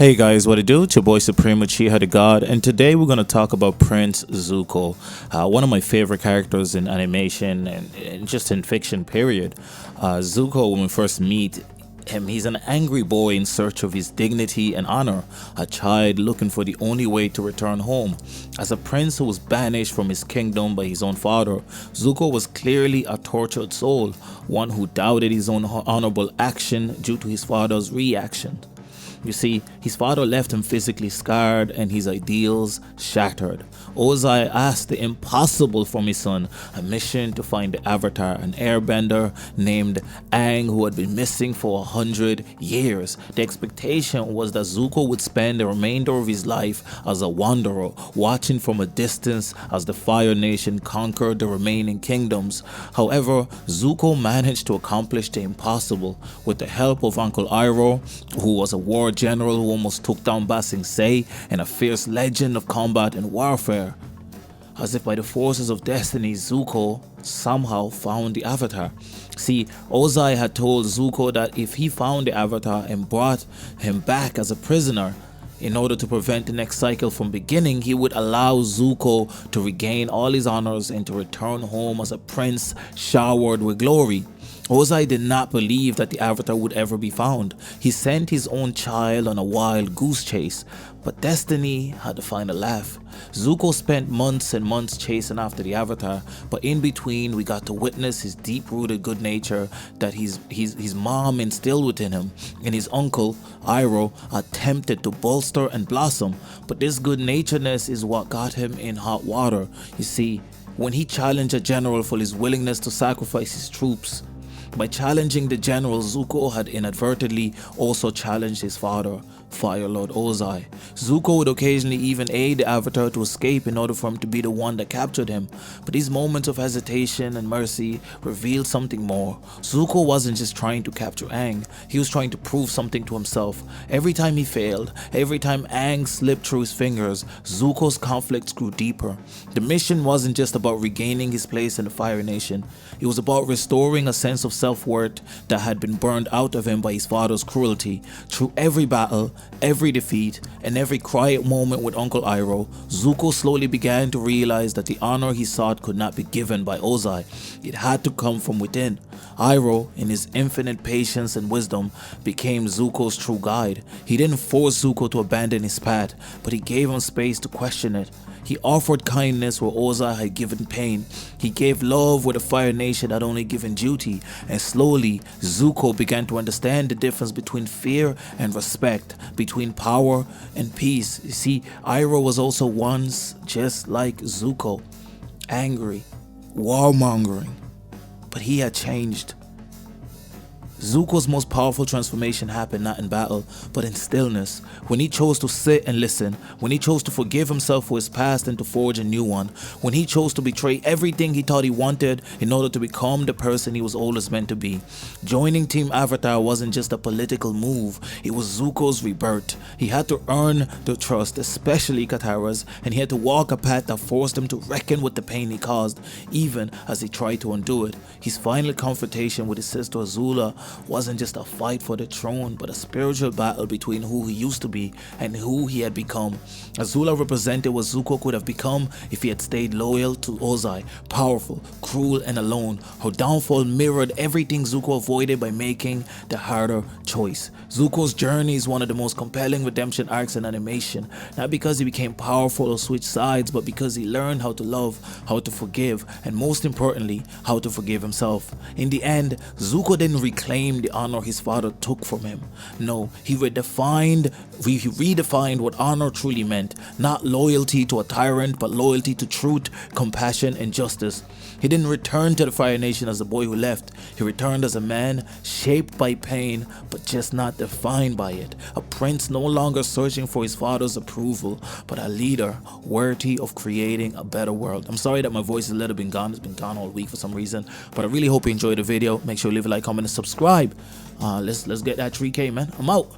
Hey guys, what it do? It's your boy Supreme Uchiha the God, and today we're gonna talk about Prince Zuko, one of my favorite characters in animation and just in fiction. Period. Zuko, when we first meet him, he's an angry boy in search of his dignity and honor, a child looking for the only way to return home. As a prince who was banished from his kingdom by his own father, Zuko was clearly a tortured soul, one who doubted his own honorable action due to his father's reaction. You see, his father left him physically scarred and his ideals shattered. Ozai asked the impossible from his son, a mission to find the Avatar, an airbender named Aang who had been missing for 100 years. The expectation was that Zuko would spend the remainder of his life as a wanderer, watching from a distance as the Fire Nation conquered the remaining kingdoms. However, Zuko managed to accomplish the impossible with the help of Uncle Iroh, who was a war general who almost took down Ba Sing Se, and a fierce legend of combat and warfare. As if by the forces of destiny, Zuko somehow found the Avatar. See, Ozai had told Zuko that if he found the Avatar and brought him back as a prisoner, in order to prevent the next cycle from beginning, he would allow Zuko to regain all his honors and to return home as a prince showered with glory. Ozai did not believe that the Avatar would ever be found. He sent his own child on a wild goose chase, but destiny had the final laugh. Zuko spent months and months chasing after the Avatar, but in between we got to witness his deep-rooted good nature that his mom instilled within him, and his uncle, Iroh, attempted to bolster and blossom, but this good-naturedness is what got him in hot water. You see, when he challenged a general for his willingness to sacrifice his troops, by challenging the general, Zuko had inadvertently also challenged his father, Fire Lord Ozai. Zuko would occasionally even aid the Avatar to escape in order for him to be the one that captured him, but these moments of hesitation and mercy revealed something more. Zuko wasn't just trying to capture Aang, he was trying to prove something to himself. Every time he failed, every time Aang slipped through his fingers, Zuko's conflicts grew deeper. The mission wasn't just about regaining his place in the Fire Nation, it was about restoring a sense of self-worth that had been burned out of him by his father's cruelty. Through every battle, every defeat, and every quiet moment with Uncle Iroh, Zuko slowly began to realize that the honor he sought could not be given by Ozai. It had to come from within. Iroh, in his infinite patience and wisdom, became Zuko's true guide. He didn't force Zuko to abandon his path, but he gave him space to question it. He offered kindness where Ozai had given pain. He gave love where the Fire Nation had only given duty. And slowly, Zuko began to understand the difference between fear and respect, between power and peace. You see, Iroh was also once just like Zuko, angry, warmongering, but he had changed. Zuko's most powerful transformation happened not in battle, but in stillness, when he chose to sit and listen, when he chose to forgive himself for his past and to forge a new one, when he chose to betray everything he thought he wanted in order to become the person he was always meant to be. Joining Team Avatar wasn't just a political move, it was Zuko's rebirth. He had to earn the trust, especially Katara's, and he had to walk a path that forced him to reckon with the pain he caused, even as he tried to undo it. His final confrontation with his sister Azula wasn't just a fight for the throne, but a spiritual battle between who he used to be and who he had become. Azula represented what Zuko could have become if he had stayed loyal to Ozai, powerful, cruel, and alone. Her downfall mirrored everything Zuko avoided by making the harder choice. Zuko's journey is one of the most compelling redemption arcs in animation, not because he became powerful or switched sides, but because he learned how to love, how to forgive, and most importantly, how to forgive himself. In the end, Zuko didn't reclaim the honor his father took from him. No, he redefined what honor truly meant. Not loyalty to a tyrant, but loyalty to truth, compassion, and justice. He didn't return to the Fire Nation as the boy who left. He returned as a man shaped by pain, but just not defined by it. A prince no longer searching for his father's approval, but a leader worthy of creating a better world. I'm sorry that my voice is a little bit gone. It's been gone all week for some reason, but I really hope you enjoyed the video. Make sure you leave a like, comment, and subscribe. Let's get that 3K, man. I'm out.